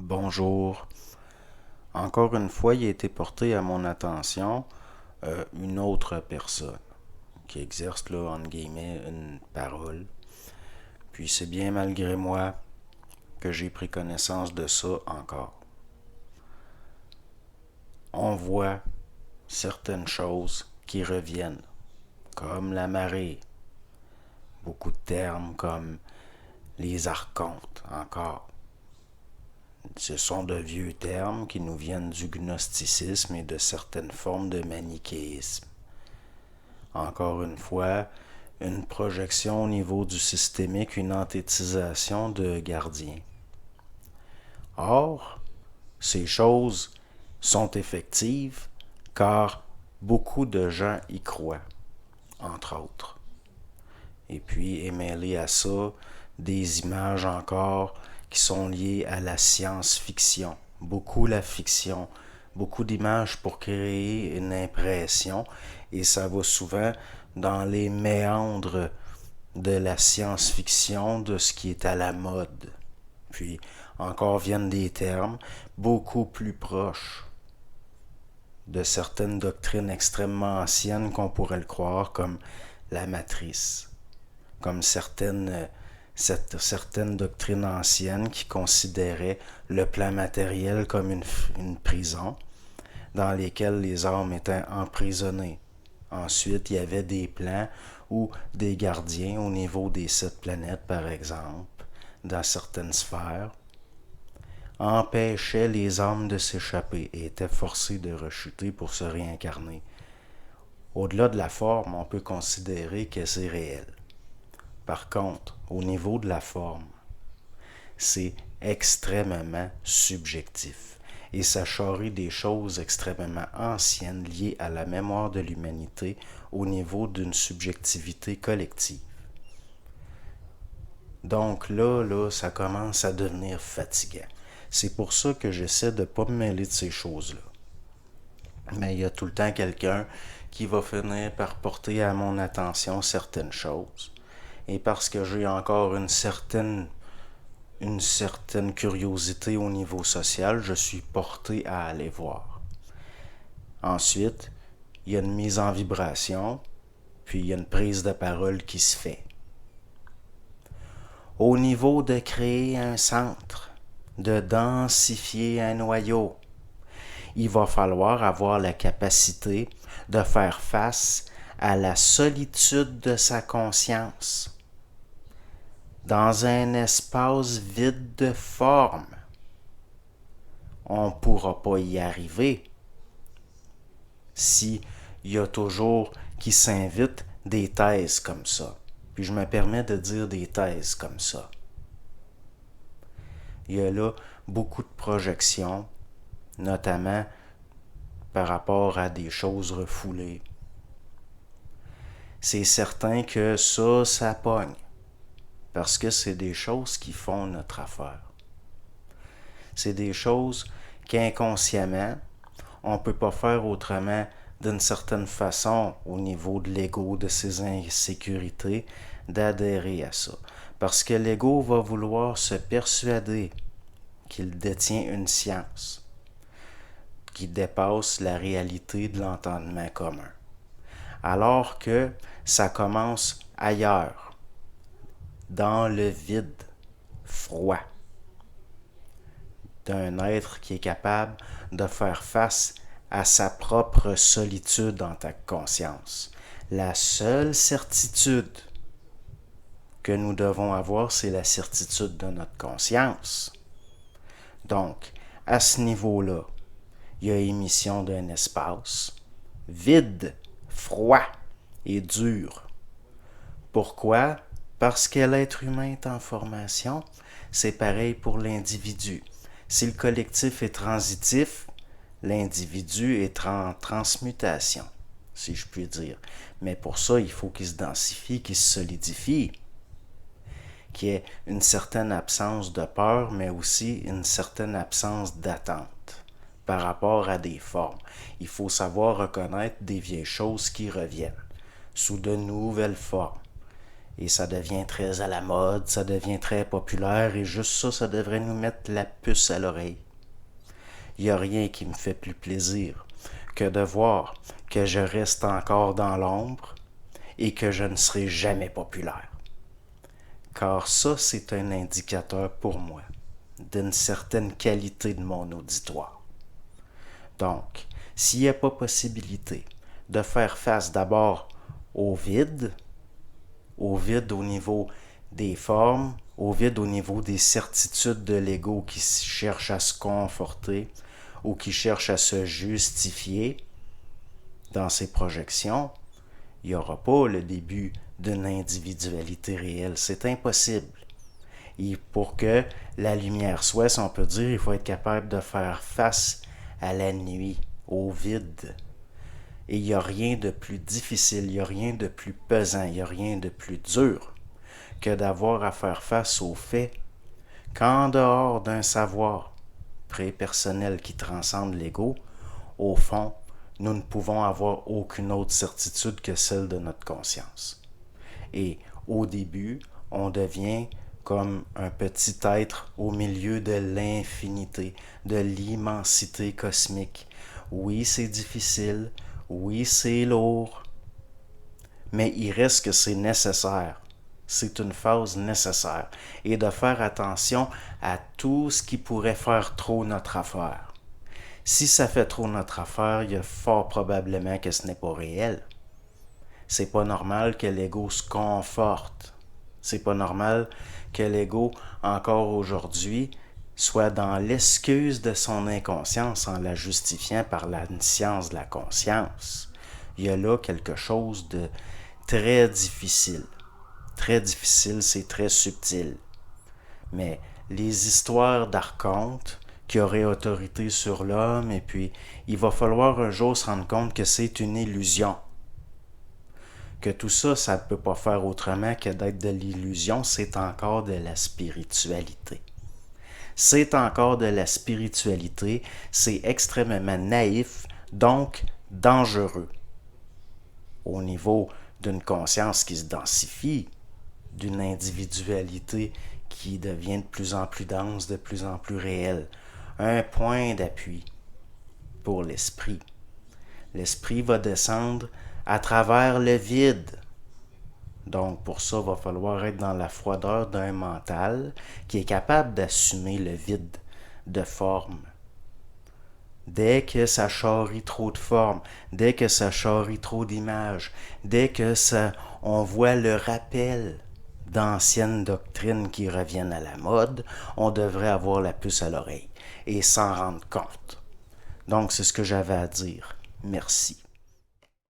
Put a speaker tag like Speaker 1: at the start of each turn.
Speaker 1: Bonjour. Encore une fois, il a été porté à mon attention une autre personne qui exerce, là, entre guillemets, une parole. Puis c'est bien malgré moi que j'ai pris connaissance de ça encore. On voit certaines choses qui reviennent, comme la marée. Beaucoup de termes comme les archontes encore. Ce sont de vieux termes qui nous viennent du gnosticisme et de certaines formes de manichéisme. Encore une fois, une projection au niveau du systémique, une anthétisation de gardien. Or, ces choses sont effectives car beaucoup de gens y croient, entre autres. Et puis, émêlé à ça, des images encore qui sont liées à la science-fiction. Beaucoup la fiction, beaucoup d'images pour créer une impression et ça va souvent dans les méandres de la science-fiction, de ce qui est à la mode. Puis encore viennent des termes beaucoup plus proches de certaines doctrines extrêmement anciennes qu'on pourrait le croire, comme la matrice, comme certaines doctrines anciennes qui considéraient le plan matériel comme une prison dans lesquelles les âmes étaient emprisonnées. Ensuite, il y avait des plans où des gardiens au niveau des 7 planètes, par exemple, dans certaines sphères, empêchaient les âmes de s'échapper et étaient forcés de rechuter pour se réincarner. Au-delà de la forme, on peut considérer que c'est réel. Par contre, au niveau de la forme, c'est extrêmement subjectif et ça charrie des choses extrêmement anciennes liées à la mémoire de l'humanité au niveau d'une subjectivité collective. Donc là, ça commence à devenir fatigant. C'est pour ça que j'essaie de ne pas me mêler de ces choses-là. Mais il y a tout le temps quelqu'un qui va finir par porter à mon attention certaines choses. Et parce que j'ai encore une certaine curiosité au niveau social, je suis porté à aller voir. Ensuite, il y a une mise en vibration, puis il y a une prise de parole qui se fait. Au niveau de créer un centre, de densifier un noyau, il va falloir avoir la capacité de faire face à la solitude de sa conscience dans un espace vide de forme. On ne pourra pas y arriver si il y a toujours qui s'invite des thèses comme ça. Puis je me permets de dire des thèses comme ça. Il y a là beaucoup de projections, notamment par rapport à des choses refoulées. C'est certain que ça pogne, parce que c'est des choses qui font notre affaire. C'est des choses qu'inconsciemment, on ne peut pas faire autrement d'une certaine façon au niveau de l'ego, de ses insécurités, d'adhérer à ça. Parce que l'ego va vouloir se persuader qu'il détient une science qui dépasse la réalité de l'entendement commun. Alors que ça commence ailleurs, dans le vide, froid, d'un être qui est capable de faire face à sa propre solitude en tant que conscience. La seule certitude que nous devons avoir, c'est la certitude de notre conscience. Donc, à ce niveau-là, il y a émission d'un espace vide, froid et dur. Pourquoi? Parce que l'être humain est en formation. C'est pareil pour l'individu. Si le collectif est transitif, l'individu est en transmutation, si je puis dire. Mais pour ça, il faut qu'il se densifie, qu'il se solidifie, qu'il y ait une certaine absence de peur, mais aussi une certaine absence d'attente par rapport à des formes. Il faut savoir reconnaître des vieilles choses qui reviennent sous de nouvelles formes. Et ça devient très à la mode, ça devient très populaire, et juste ça, ça devrait nous mettre la puce à l'oreille. Il n'y a rien qui me fait plus plaisir que de voir que je reste encore dans l'ombre et que je ne serai jamais populaire. Car ça, c'est un indicateur pour moi d'une certaine qualité de mon auditoire. Donc, s'il n'y a pas possibilité de faire face d'abord au vide au niveau des formes, au vide au niveau des certitudes de l'ego qui cherche à se conforter ou qui cherche à se justifier dans ses projections, il n'y aura pas le début d'une individualité réelle. C'est impossible. Et pour que la lumière soit, si on peut dire, il faut être capable de faire face à la nuit, au vide. Et il n'y a rien de plus difficile, il n'y a rien de plus pesant, il n'y a rien de plus dur que d'avoir à faire face au fait qu'en dehors d'un savoir pré-personnel qui transcende l'ego, au fond, nous ne pouvons avoir aucune autre certitude que celle de notre conscience. Et au début, on devient comme un petit être au milieu de l'infinité, de l'immensité cosmique. Oui, c'est difficile, oui, c'est lourd, mais il reste que c'est nécessaire. C'est une phase nécessaire. Et de faire attention à tout ce qui pourrait faire trop notre affaire. Si ça fait trop notre affaire, il y a fort probablement que ce n'est pas réel. C'est pas normal que l'ego se conforte. C'est pas normal que l'ego, encore aujourd'hui, soit dans l'excuse de son inconscience en la justifiant par la science de la conscience. Il y a là quelque chose de très difficile. Très difficile, c'est très subtil. Mais les histoires d'archontes qui auraient autorité sur l'homme, et puis il va falloir un jour se rendre compte que c'est une illusion. Que tout ça, ça ne peut pas faire autrement que d'être de l'illusion, c'est encore de la spiritualité. C'est encore de la spiritualité, c'est extrêmement naïf, donc dangereux. Au niveau d'une conscience qui se densifie, d'une individualité qui devient de plus en plus dense, de plus en plus réelle. Un point d'appui pour l'esprit. L'esprit va descendre à travers le vide. Donc pour ça, il va falloir être dans la froideur d'un mental qui est capable d'assumer le vide de forme. Dès que ça charrie trop de formes, dès que ça charrie trop d'images, dès que on voit le rappel d'anciennes doctrines qui reviennent à la mode, on devrait avoir la puce à l'oreille et s'en rendre compte. Donc c'est ce que j'avais à dire. Merci.